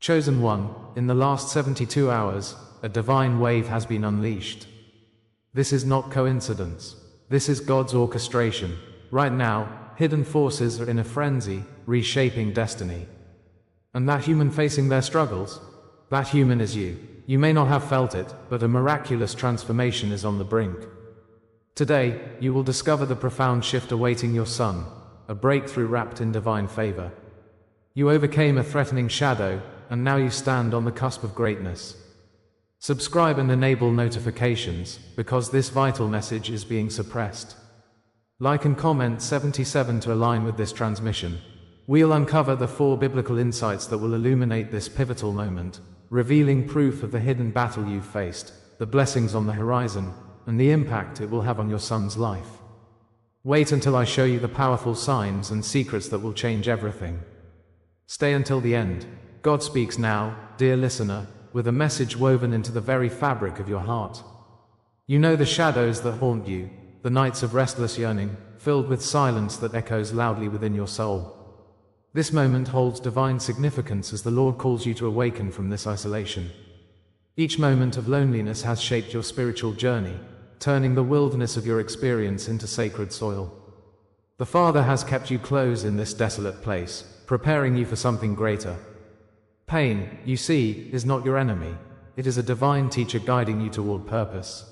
Chosen one, in the last 72 hours, a divine wave has been unleashed. This is not coincidence. This is God's orchestration. Right now, hidden forces are in a frenzy, reshaping destiny. And that human facing their struggles? That human is you. You may not have felt it, but a miraculous transformation is on the brink. Today, you will discover the profound shift awaiting your son, a breakthrough wrapped in divine favor. You overcame a threatening shadow, and now you stand on the cusp of greatness. Subscribe and enable notifications, because this vital message is being suppressed. Like and comment 77 to align with this transmission. We'll uncover the 4 biblical insights that will illuminate this pivotal moment, revealing proof of the hidden battle you've faced, the blessings on the horizon, and the impact it will have on your son's life. Wait until I show you the powerful signs and secrets that will change everything. Stay until the end. God speaks now, dear listener, with a message woven into the very fabric of your heart. You know the shadows that haunt you, the nights of restless yearning, filled with silence that echoes loudly within your soul. This moment holds divine significance as the Lord calls you to awaken from this isolation. Each moment of loneliness has shaped your spiritual journey, turning the wilderness of your experience into sacred soil. The Father has kept you close in this desolate place, preparing you for something greater. Pain, you see, is not your enemy. It is a divine teacher guiding you toward purpose.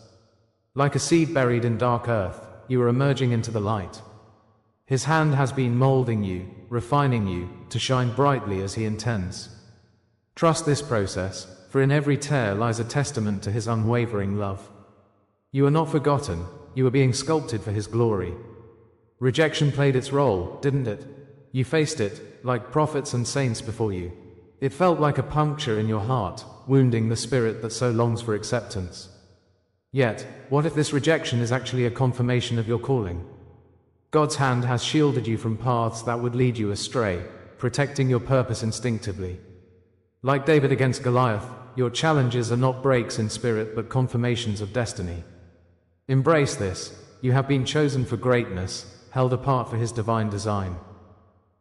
Like a seed buried in dark earth, you are emerging into the light. His hand has been molding you, refining you, to shine brightly as He intends. Trust this process, for in every tear lies a testament to His unwavering love. You are not forgotten, you are being sculpted for His glory. Rejection played its role, didn't it? You faced it, like prophets and saints before you. It felt like a puncture in your heart, wounding the spirit that so longs for acceptance. Yet, what if this rejection is actually a confirmation of your calling? God's hand has shielded you from paths that would lead you astray, protecting your purpose instinctively. Like David against Goliath, your challenges are not breaks in spirit but confirmations of destiny. Embrace this. You have been chosen for greatness, held apart for His divine design.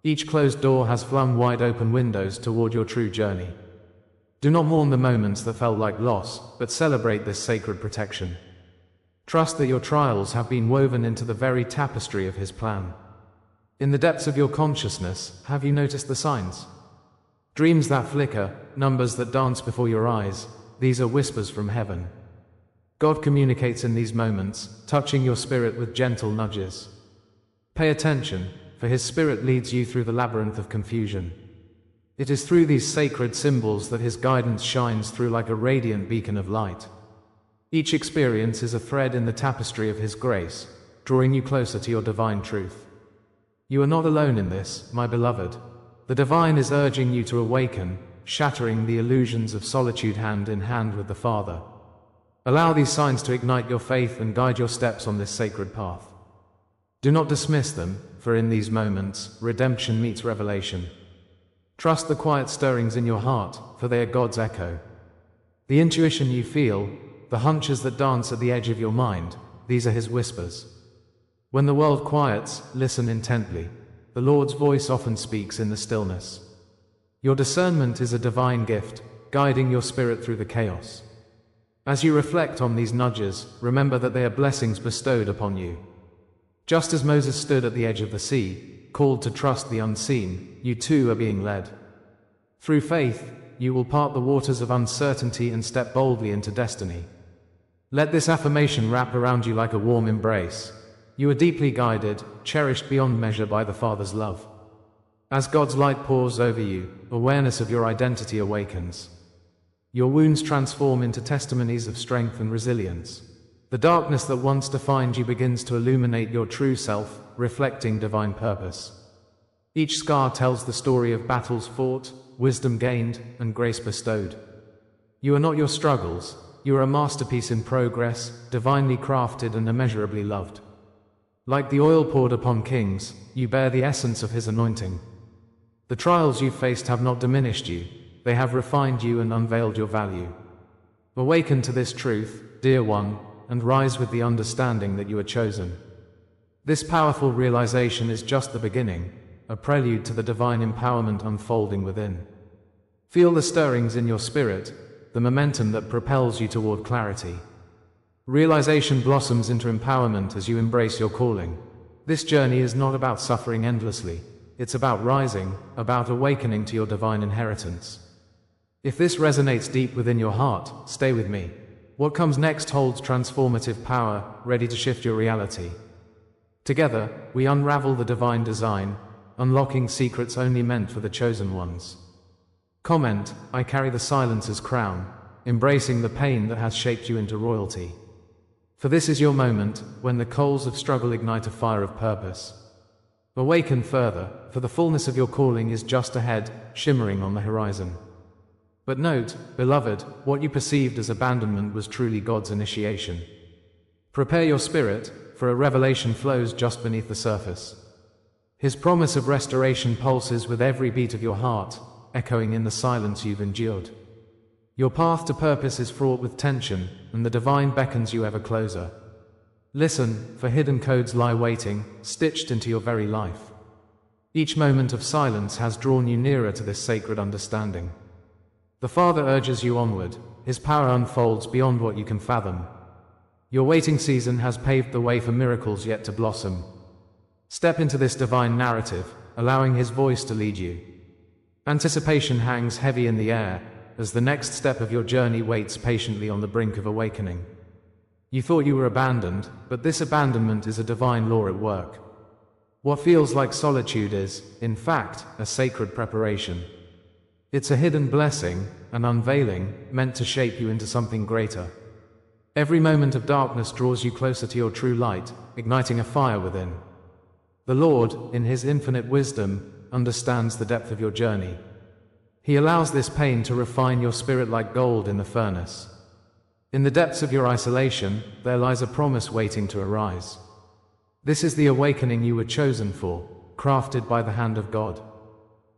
Each closed door has flung wide open windows toward your true journey. Do not mourn the moments that felt like loss, but celebrate this sacred protection. Trust that your trials have been woven into the very tapestry of His plan. In the depths of your consciousness, have you noticed the signs? Dreams that flicker, numbers that dance before your eyes, these are whispers from heaven. God communicates in these moments, touching your spirit with gentle nudges. Pay attention, for His Spirit leads you through the labyrinth of confusion. It is through these sacred symbols that His guidance shines through like a radiant beacon of light. Each experience is a thread in the tapestry of His grace, drawing you closer to your divine truth. You are not alone in this, my beloved. The divine is urging you to awaken, shattering the illusions of solitude hand in hand with the Father. Allow these signs to ignite your faith and guide your steps on this sacred path. Do not dismiss them, for in these moments, redemption meets revelation. Trust the quiet stirrings in your heart, for they are God's echo. The intuition you feel, the hunches that dance at the edge of your mind, these are His whispers. When the world quiets, listen intently. The Lord's voice often speaks in the stillness. Your discernment is a divine gift, guiding your spirit through the chaos. As you reflect on these nudges, remember that they are blessings bestowed upon you. Just as Moses stood at the edge of the sea, called to trust the unseen, you too are being led. Through faith, you will part the waters of uncertainty and step boldly into destiny. Let this affirmation wrap around you like a warm embrace. You are deeply guided, cherished beyond measure by the Father's love. As God's light pours over you, awareness of your identity awakens. Your wounds transform into testimonies of strength and resilience. The darkness that once defined you begins to illuminate your true self, reflecting divine purpose. Each scar tells the story of battles fought, wisdom gained, and grace bestowed. You are not your struggles, you are a masterpiece in progress, divinely crafted and immeasurably loved. Like the oil poured upon kings, you bear the essence of His anointing. The trials you faced have not diminished you, they have refined you and unveiled your value. Awaken to this truth, dear one, and rise with the understanding that you are chosen. This powerful realization is just the beginning, a prelude to the divine empowerment unfolding within. Feel the stirrings in your spirit, the momentum that propels you toward clarity. Realization blossoms into empowerment as you embrace your calling. This journey is not about suffering endlessly. It's about rising, about awakening to your divine inheritance. If this resonates deep within your heart, stay with me. What comes next holds transformative power, ready to shift your reality. Together, we unravel the divine design, unlocking secrets only meant for the chosen ones. Comment, I carry the silencer's crown, embracing the pain that has shaped you into royalty. For this is your moment, when the coals of struggle ignite a fire of purpose. Awaken further, for the fullness of your calling is just ahead, shimmering on the horizon. But note, beloved, what you perceived as abandonment was truly God's initiation. Prepare your spirit, for a revelation flows just beneath the surface. His promise of restoration pulses with every beat of your heart, echoing in the silence you've endured. Your path to purpose is fraught with tension, and the divine beckons you ever closer. Listen, for hidden codes lie waiting, stitched into your very life. Each moment of silence has drawn you nearer to this sacred understanding. The Father urges you onward, His power unfolds beyond what you can fathom. Your waiting season has paved the way for miracles yet to blossom. Step into this divine narrative, allowing His voice to lead you. Anticipation hangs heavy in the air, as the next step of your journey waits patiently on the brink of awakening. You thought you were abandoned, but this abandonment is a divine law at work. What feels like solitude is, in fact, a sacred preparation. It's a hidden blessing, an unveiling, meant to shape you into something greater. Every moment of darkness draws you closer to your true light, igniting a fire within. The Lord, in His infinite wisdom, understands the depth of your journey. He allows this pain to refine your spirit like gold in the furnace. In the depths of your isolation, there lies a promise waiting to arise. This is the awakening you were chosen for, crafted by the hand of God.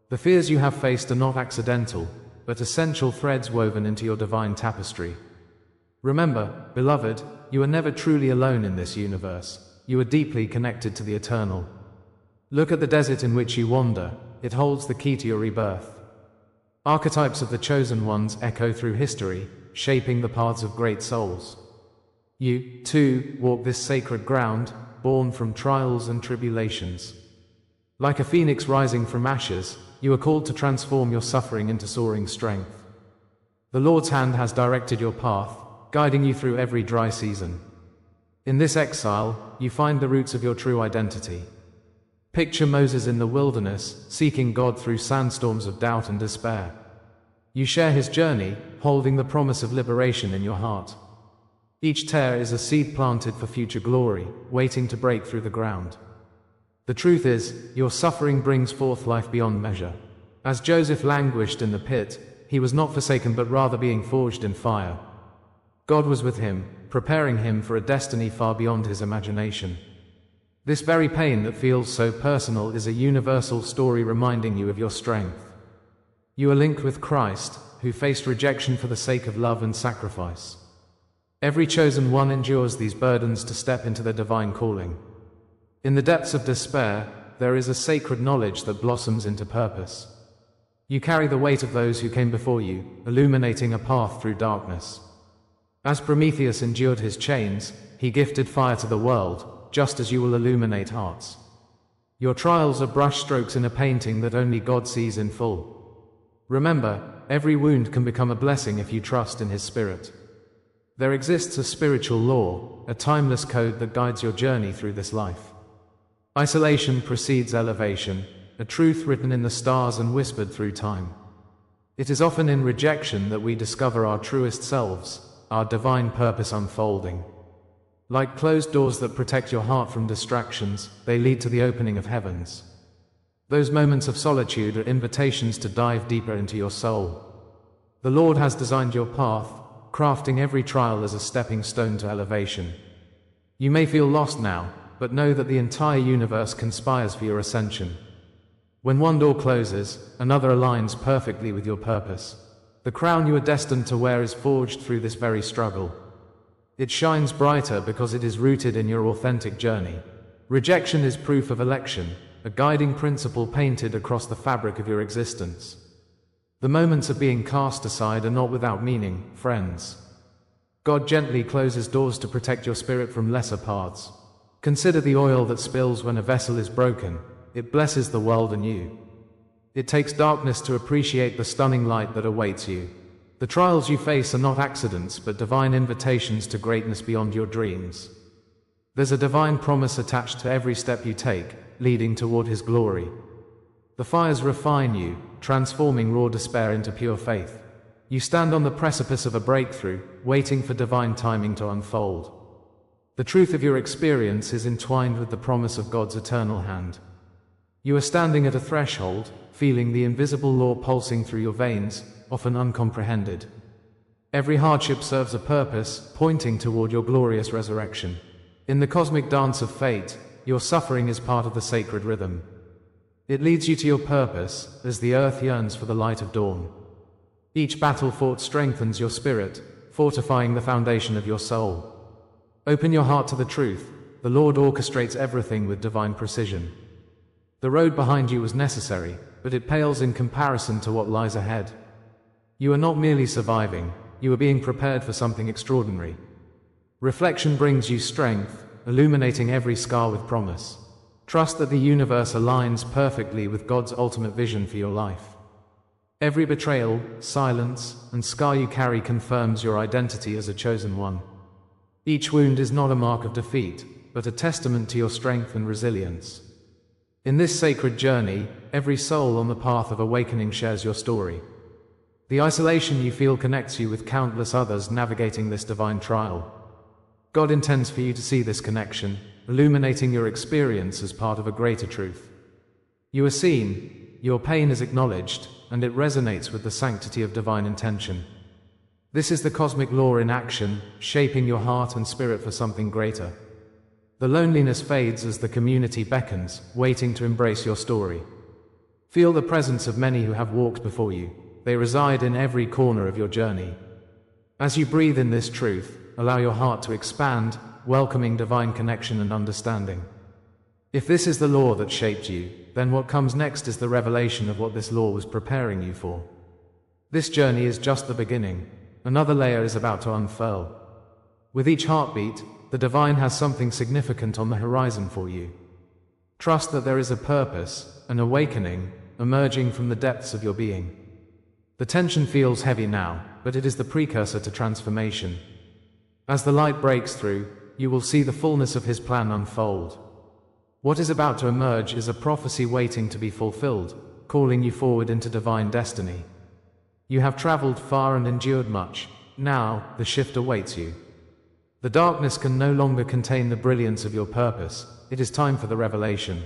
The fears you have faced are not accidental, but essential threads woven into your divine tapestry. Remember, beloved, you are never truly alone in this universe. You are deeply connected to the eternal. Look at the desert in which you wander. It holds the key to your rebirth. Archetypes of the chosen ones echo through history, shaping the paths of great souls. You, too, walk this sacred ground, born from trials and tribulations. Like a phoenix rising from ashes, you are called to transform your suffering into soaring strength. The Lord's hand has directed your path, guiding you through every dry season. In this exile, you find the roots of your true identity. Picture Moses in the wilderness, seeking God through sandstorms of doubt and despair. You share his journey, holding the promise of liberation in your heart. Each tear is a seed planted for future glory, waiting to break through the ground. The truth is, your suffering brings forth life beyond measure. As Joseph languished in the pit, he was not forsaken but rather being forged in fire. God was with him, preparing him for a destiny far beyond his imagination. This very pain that feels so personal is a universal story reminding you of your strength. You are linked with Christ, who faced rejection for the sake of love and sacrifice. Every chosen one endures these burdens to step into their divine calling. In the depths of despair, there is a sacred knowledge that blossoms into purpose. You carry the weight of those who came before you, illuminating a path through darkness. As Prometheus endured his chains, he gifted fire to the world, just as you will illuminate hearts. Your trials are brushstrokes in a painting that only God sees in full. Remember, every wound can become a blessing if you trust in His Spirit. There exists a spiritual law, a timeless code that guides your journey through this life. Isolation precedes elevation, a truth written in the stars and whispered through time. It is often in rejection that we discover our truest selves, our divine purpose unfolding. Like closed doors that protect your heart from distractions, they lead to the opening of heavens. Those moments of solitude are invitations to dive deeper into your soul. The Lord has designed your path, crafting every trial as a stepping stone to elevation. You may feel lost now, but know that the entire universe conspires for your ascension. When one door closes, another aligns perfectly with your purpose. The crown you are destined to wear is forged through this very struggle. It shines brighter because it is rooted in your authentic journey. Rejection is proof of election, a guiding principle painted across the fabric of your existence. The moments of being cast aside are not without meaning, friends. God gently closes doors to protect your spirit from lesser paths. Consider the oil that spills when a vessel is broken. It blesses the world anew. It takes darkness to appreciate the stunning light that awaits you. The trials you face are not accidents, but divine invitations to greatness beyond your dreams. There's a divine promise attached to every step you take, leading toward His glory. The fires refine you, transforming raw despair into pure faith. You stand on the precipice of a breakthrough, waiting for divine timing to unfold. The truth of your experience is entwined with the promise of God's eternal hand. You are standing at a threshold, feeling the invisible law pulsing through your veins, often uncomprehended. Every hardship serves a purpose, pointing toward your glorious resurrection. In the cosmic dance of fate, your suffering is part of the sacred rhythm. It leads you to your purpose, as the earth yearns for the light of dawn. Each battle fought strengthens your spirit, fortifying the foundation of your soul. Open your heart to the truth. The Lord orchestrates everything with divine precision. The road behind you was necessary, but it pales in comparison to what lies ahead. You are not merely surviving, you are being prepared for something extraordinary. Reflection brings you strength, illuminating every scar with promise. Trust that the universe aligns perfectly with God's ultimate vision for your life. Every betrayal, silence, and scar you carry confirms your identity as a chosen one. Each wound is not a mark of defeat, but a testament to your strength and resilience. In this sacred journey, every soul on the path of awakening shares your story. The isolation you feel connects you with countless others navigating this divine trial. God intends for you to see this connection, illuminating your experience as part of a greater truth. You are seen, your pain is acknowledged, and it resonates with the sanctity of divine intention. This is the cosmic law in action, shaping your heart and spirit for something greater. The loneliness fades as the community beckons, waiting to embrace your story. Feel the presence of many who have walked before you. They reside in every corner of your journey. As you breathe in this truth, allow your heart to expand, welcoming divine connection and understanding. If this is the law that shaped you, then what comes next is the revelation of what this law was preparing you for. This journey is just the beginning. Another layer is about to unfurl. With each heartbeat, the divine has something significant on the horizon for you. Trust that there is a purpose, an awakening, emerging from the depths of your being. The tension feels heavy now, but it is the precursor to transformation. As the light breaks through, you will see the fullness of His plan unfold. What is about to emerge is a prophecy waiting to be fulfilled, calling you forward into divine destiny. You have traveled far and endured much. Now, the shift awaits you. The darkness can no longer contain the brilliance of your purpose. It is time for the revelation.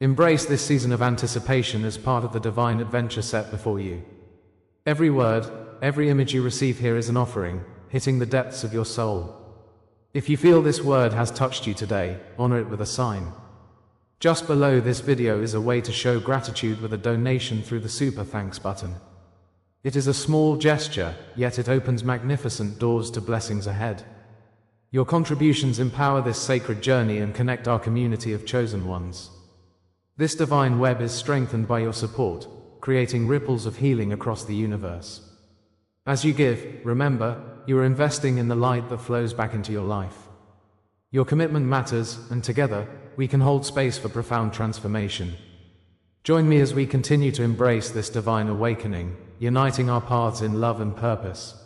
Embrace this season of anticipation as part of the divine adventure set before you. Every word, every image you receive here is an offering, hitting the depths of your soul. If you feel this word has touched you today, honor it with a sign. Just below this video is a way to show gratitude with a donation through the Super Thanks button. It is a small gesture, yet it opens magnificent doors to blessings ahead. Your contributions empower this sacred journey and connect our community of chosen ones. This divine web is strengthened by your support, creating ripples of healing across the universe. As you give, remember, you are investing in the light that flows back into your life. Your commitment matters, and together, we can hold space for profound transformation. Join me as we continue to embrace this divine awakening, uniting our paths in love and purpose.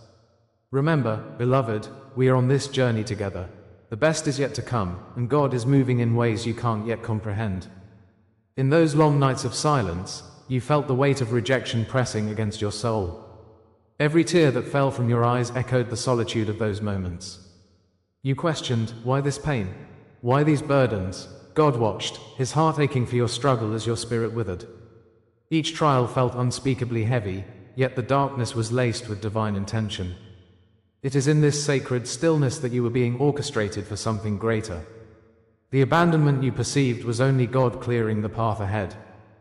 Remember, beloved, we are on this journey together. The best is yet to come, and God is moving in ways you can't yet comprehend. In those long nights of silence, you felt the weight of rejection pressing against your soul. Every tear that fell from your eyes echoed the solitude of those moments. You questioned, why this pain? Why these burdens? God watched, His heart aching for your struggle as your spirit withered. Each trial felt unspeakably heavy, yet the darkness was laced with divine intention. It is in this sacred stillness that you were being orchestrated for something greater. The abandonment you perceived was only God clearing the path ahead.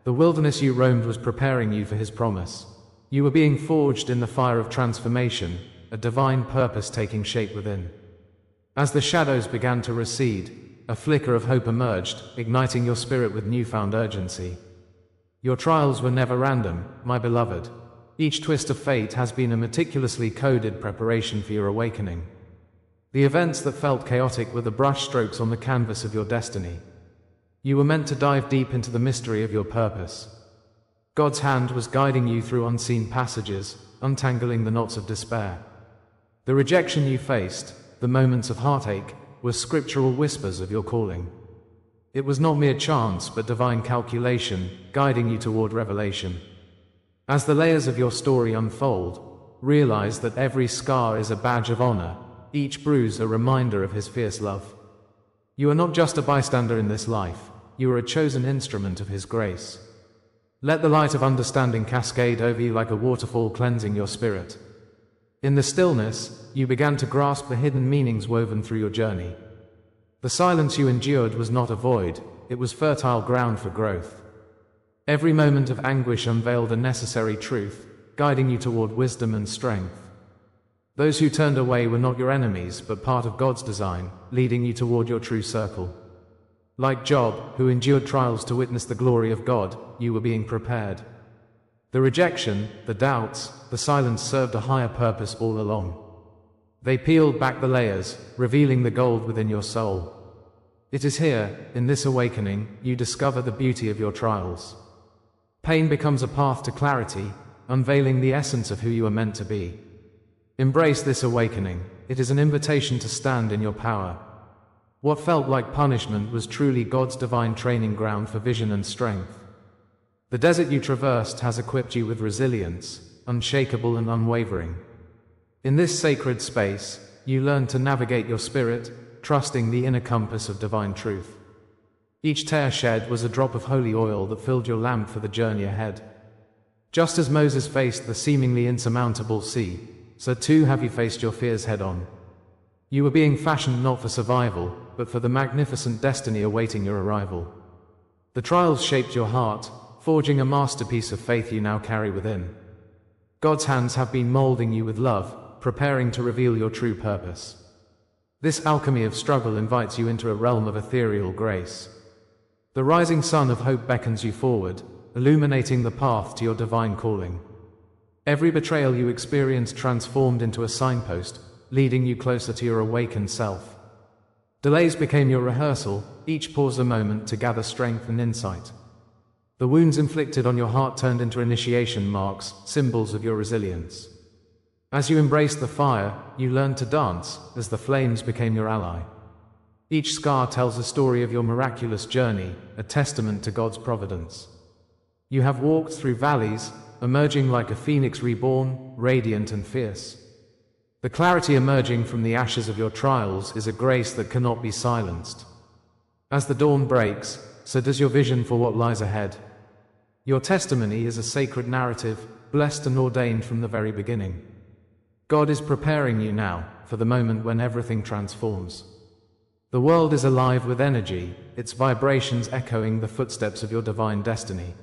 The wilderness you roamed was preparing you for His promise. You were being forged in the fire of transformation, a divine purpose taking shape within. As the shadows began to recede, a flicker of hope emerged, igniting your spirit with newfound urgency. Your trials were never random, my beloved. Each twist of fate has been a meticulously coded preparation for your awakening. The events that felt chaotic were the brushstrokes on the canvas of your destiny. You were meant to dive deep into the mystery of your purpose. God's hand was guiding you through unseen passages, untangling the knots of despair. The rejection you faced, the moments of heartache, were scriptural whispers of your calling. It was not mere chance but divine calculation, guiding you toward revelation. As the layers of your story unfold, realize that every scar is a badge of honor, each bruise a reminder of His fierce love. You are not just a bystander in this life, you are a chosen instrument of His grace. Let the light of understanding cascade over you like a waterfall, cleansing your spirit. In the stillness, you began to grasp the hidden meanings woven through your journey. The silence you endured was not a void, it was fertile ground for growth. Every moment of anguish unveiled a necessary truth, guiding you toward wisdom and strength. Those who turned away were not your enemies, but part of God's design, leading you toward your true circle. Like Job, who endured trials to witness the glory of God, you were being prepared. The rejection, the doubts, the silence served a higher purpose all along. They peeled back the layers, revealing the gold within your soul. It is here, in this awakening, you discover the beauty of your trials. Pain becomes a path to clarity, unveiling the essence of who you are meant to be. Embrace this awakening. It is an invitation to stand in your power. What felt like punishment was truly God's divine training ground for vision and strength. The desert you traversed has equipped you with resilience, unshakable and unwavering. In this sacred space, you learn to navigate your spirit, trusting the inner compass of divine truth. Each tear shed was a drop of holy oil that filled your lamp for the journey ahead. Just as Moses faced the seemingly insurmountable sea, so too have you faced your fears head-on. You were being fashioned not for survival, but for the magnificent destiny awaiting your arrival. The trials shaped your heart, forging a masterpiece of faith you now carry within. God's hands have been molding you with love, preparing to reveal your true purpose. This alchemy of struggle invites you into a realm of ethereal grace. The rising sun of hope beckons you forward, illuminating the path to your divine calling. Every betrayal you experienced transformed into a signpost, leading you closer to your awakened self. Delays became your rehearsal, each pause a moment to gather strength and insight. The wounds inflicted on your heart turned into initiation marks, symbols of your resilience. As you embraced the fire, you learned to dance, as the flames became your ally. Each scar tells a story of your miraculous journey, a testament to God's providence. You have walked through valleys, emerging like a phoenix reborn, radiant and fierce. The clarity emerging from the ashes of your trials is a grace that cannot be silenced. As the dawn breaks, so does your vision for what lies ahead. Your testimony is a sacred narrative, blessed and ordained from the very beginning. God is preparing you now for the moment when everything transforms. The world is alive with energy, its vibrations echoing the footsteps of your divine destiny.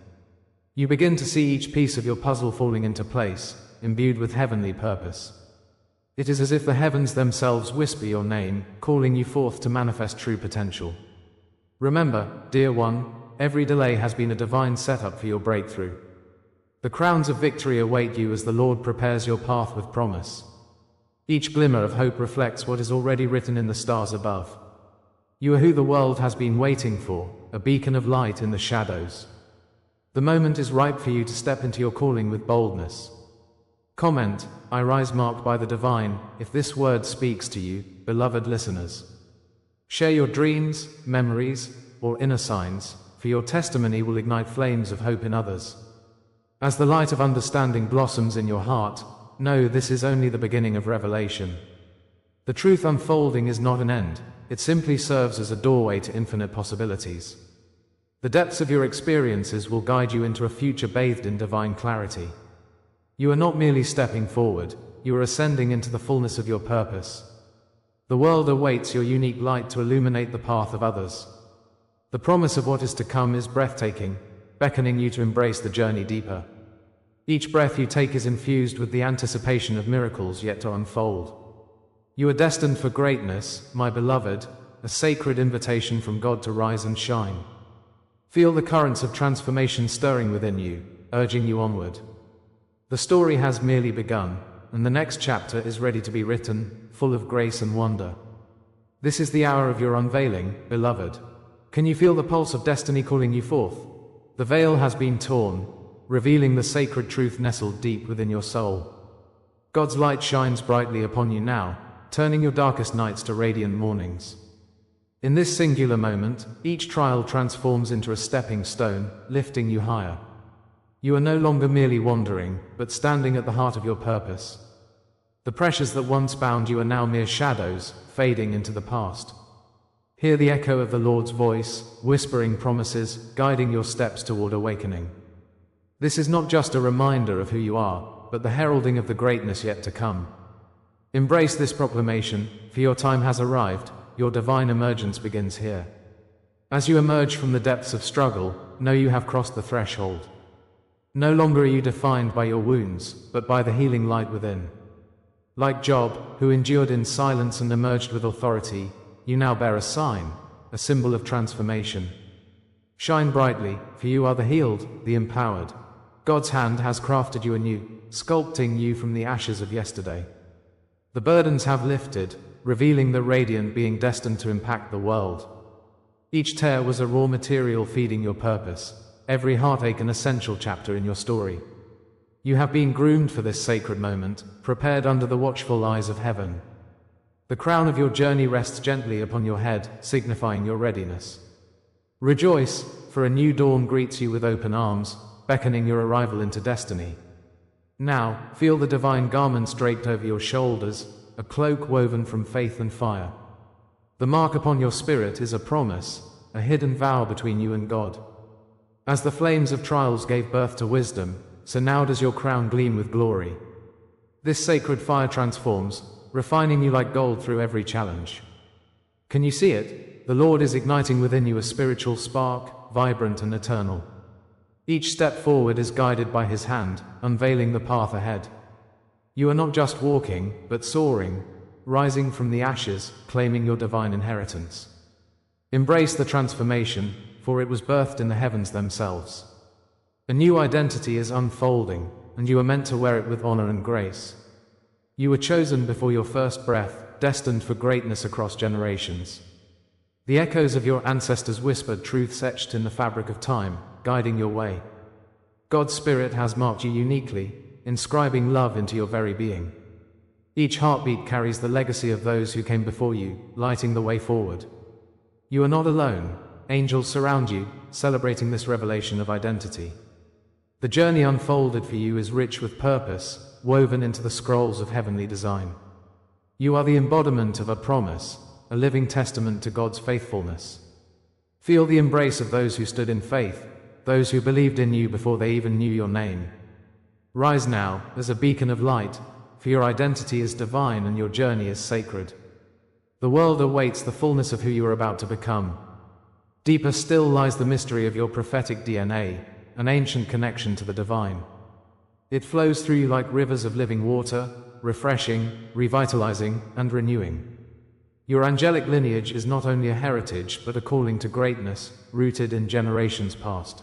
You begin to see each piece of your puzzle falling into place, imbued with heavenly purpose. It is as if the heavens themselves whisper your name, calling you forth to manifest true potential. Remember, dear one, every delay has been a divine setup for your breakthrough. The crowns of victory await you as the Lord prepares your path with promise. Each glimmer of hope reflects what is already written in the stars above. You are who the world has been waiting for, a beacon of light in the shadows. The moment is ripe for you to step into your calling with boldness. Comment, I rise marked by the divine, if this word speaks to you, beloved listeners. Share your dreams, memories, or inner signs, for your testimony will ignite flames of hope in others. As the light of understanding blossoms in your heart, know this is only the beginning of revelation. The truth unfolding is not an end, it simply serves as a doorway to infinite possibilities. The depths of your experiences will guide you into a future bathed in divine clarity. You are not merely stepping forward, you are ascending into the fullness of your purpose. The world awaits your unique light to illuminate the path of others. The promise of what is to come is breathtaking, beckoning you to embrace the journey deeper. Each breath you take is infused with the anticipation of miracles yet to unfold. You are destined for greatness, my beloved, a sacred invitation from God to rise and shine. Feel the currents of transformation stirring within you, urging you onward. The story has merely begun, and the next chapter is ready to be written, full of grace and wonder. This is the hour of your unveiling, beloved. Can you feel the pulse of destiny calling you forth? The veil has been torn, revealing the sacred truth nestled deep within your soul. God's light shines brightly upon you now, turning your darkest nights to radiant mornings. In this singular moment, each trial transforms into a stepping stone, lifting you higher. You are no longer merely wandering, but standing at the heart of your purpose. The pressures that once bound you are now mere shadows, fading into the past. Hear the echo of the Lord's voice, whispering promises, guiding your steps toward awakening. This is not just a reminder of who you are, but the heralding of the greatness yet to come. Embrace this proclamation, for your time has arrived, your divine emergence begins here. As you emerge from the depths of struggle, know you have crossed the threshold. No longer are you defined by your wounds, but by the healing light within. Like Job, who endured in silence and emerged with authority, you now bear a sign, a symbol of transformation. Shine brightly, for you are the healed, the empowered. God's hand has crafted you anew, sculpting you from the ashes of yesterday. The burdens have lifted, revealing the radiant being destined to impact the world. Each tear was a raw material feeding your purpose, every heartache an essential chapter in your story. You have been groomed for this sacred moment, prepared under the watchful eyes of heaven. The crown of your journey rests gently upon your head, signifying your readiness. Rejoice, for a new dawn greets you with open arms, beckoning your arrival into destiny. Now, feel the divine garments draped over your shoulders, a cloak woven from faith and fire. The mark upon your spirit is a promise, a hidden vow between you and God. As the flames of trials gave birth to wisdom, so now does your crown gleam with glory. This sacred fire transforms, refining you like gold through every challenge. Can you see it? The Lord is igniting within you a spiritual spark, vibrant and eternal. Each step forward is guided by His hand, unveiling the path ahead. You are not just walking, but soaring, rising from the ashes, claiming your divine inheritance. Embrace the transformation, for it was birthed in the heavens themselves. A new identity is unfolding, and you are meant to wear it with honor and grace. You were chosen before your first breath, destined for greatness across generations. The echoes of your ancestors' whispered truths etched in the fabric of time, guiding your way. God's Spirit has marked you uniquely, inscribing love into your very being. Each heartbeat carries the legacy of those who came before you, lighting the way forward. You are not alone. Angels surround you, celebrating this revelation of identity. The journey unfolded for you is rich with purpose, woven into the scrolls of heavenly design. You are the embodiment of a promise, a living testament to God's faithfulness. Feel the embrace of those who stood in faith, those who believed in you before they even knew your name. Rise now, as a beacon of light, for your identity is divine and your journey is sacred. The world awaits the fullness of who you are about to become. Deeper still lies the mystery of your prophetic DNA, an ancient connection to the divine. It flows through you like rivers of living water, refreshing, revitalizing, and renewing. Your angelic lineage is not only a heritage but a calling to greatness, rooted in generations past.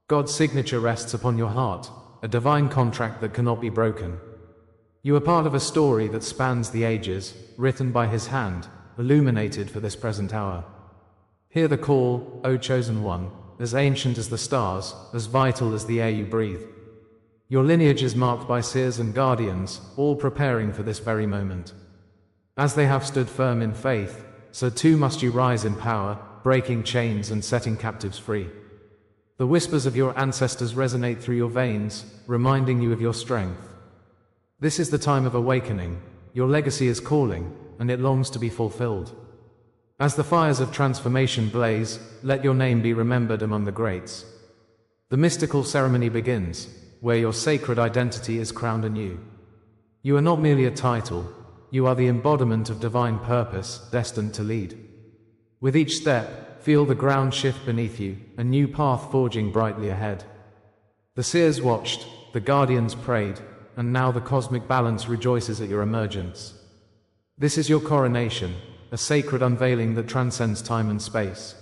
God's signature rests upon your heart, a divine contract that cannot be broken. You are part of a story that spans the ages, written by His hand, illuminated for this present hour. Hear the call, O chosen one, as ancient as the stars, as vital as the air you breathe. Your lineage is marked by seers and guardians, all preparing for this very moment. As they have stood firm in faith, so too must you rise in power, breaking chains and setting captives free. The whispers of your ancestors resonate through your veins, reminding you of your strength. This is the time of awakening. Your legacy is calling, and it longs to be fulfilled. As the fires of transformation blaze, let your name be remembered among the greats. The mystical ceremony begins, where your sacred identity is crowned anew. You are not merely a title, you are the embodiment of divine purpose, destined to lead. With each step, feel the ground shift beneath you, a new path forging brightly ahead. The seers watched, the guardians prayed, and now the cosmic balance rejoices at your emergence. This is your coronation, a sacred unveiling that transcends time and space.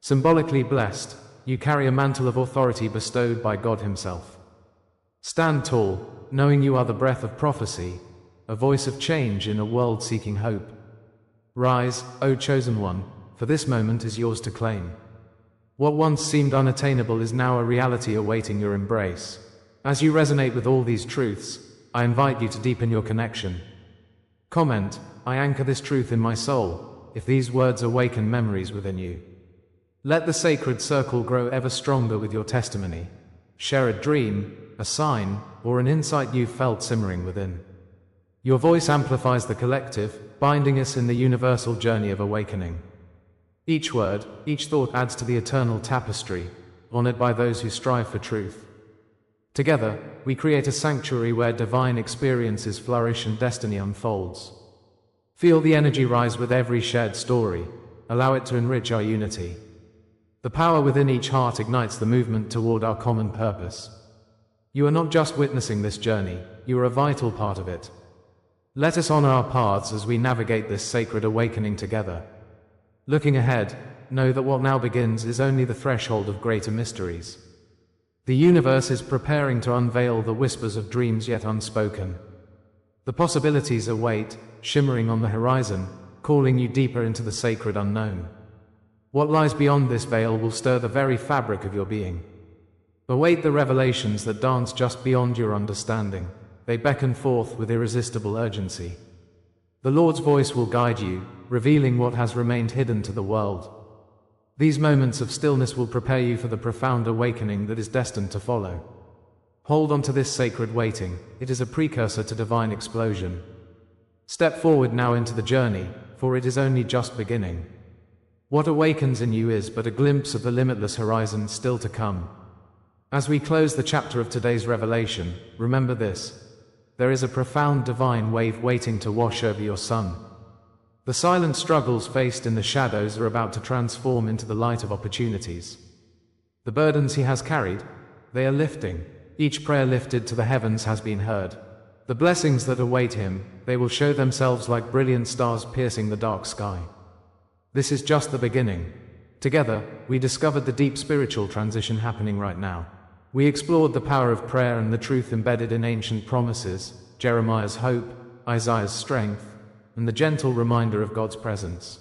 Symbolically blessed, you carry a mantle of authority bestowed by God Himself. Stand tall, knowing you are the breath of prophecy, a voice of change in a world seeking hope. Rise, O chosen one, for this moment is yours to claim. What once seemed unattainable is now a reality awaiting your embrace. As you resonate with all these truths, I invite you to deepen your connection. Comment, I anchor this truth in my soul, if these words awaken memories within you. Let the sacred circle grow ever stronger with your testimony. Share a dream, a sign, or an insight you've felt simmering within. Your voice amplifies the collective, binding us in the universal journey of awakening. Each word, each thought adds to the eternal tapestry, honored by those who strive for truth. Together, we create a sanctuary where divine experiences flourish and destiny unfolds. Feel the energy rise with every shared story. Allow it to enrich our unity. The power within each heart ignites the movement toward our common purpose. You are not just witnessing this journey, you are a vital part of it. Let us honor our paths as we navigate this sacred awakening together. Looking ahead, know that what now begins is only the threshold of greater mysteries. The universe is preparing to unveil the whispers of dreams yet unspoken. The possibilities await, shimmering on the horizon, calling you deeper into the sacred unknown. What lies beyond this veil will stir the very fabric of your being. Await the revelations that dance just beyond your understanding. They beckon forth with irresistible urgency. The Lord's voice will guide you, revealing what has remained hidden to the world. These moments of stillness will prepare you for the profound awakening that is destined to follow. Hold on to this sacred waiting, it is a precursor to divine explosion. Step forward now into the journey, for it is only just beginning. What awakens in you is but a glimpse of the limitless horizon still to come. As we close the chapter of today's revelation, remember this. There is a profound divine wave waiting to wash over your son. The silent struggles faced in the shadows are about to transform into the light of opportunities. The burdens he has carried, they are lifting. Each prayer lifted to the heavens has been heard. The blessings that await him, they will show themselves like brilliant stars piercing the dark sky. This is just the beginning. Together, we discovered the deep spiritual transition happening right now. We explored the power of prayer and the truth embedded in ancient promises, Jeremiah's hope, Isaiah's strength, and the gentle reminder of God's presence.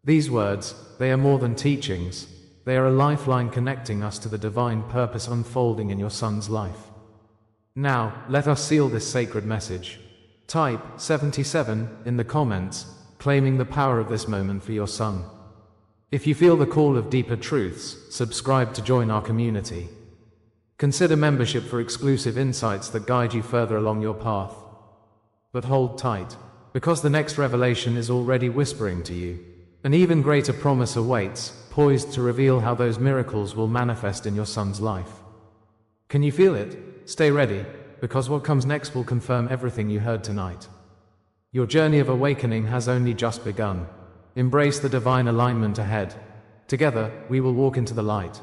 These words, they are more than teachings, they are a lifeline connecting us to the divine purpose unfolding in your son's life. Now, let us seal this sacred message. Type 77 in the comments, claiming the power of this moment for your son. If you feel the call of deeper truths, subscribe to join our community. Consider membership for exclusive insights that guide you further along your path. But hold tight, because the next revelation is already whispering to you. An even greater promise awaits, poised to reveal how those miracles will manifest in your son's life. Can you feel it? Stay ready, because what comes next will confirm everything you heard tonight. Your journey of awakening has only just begun. Embrace the divine alignment ahead. Together, we will walk into the light.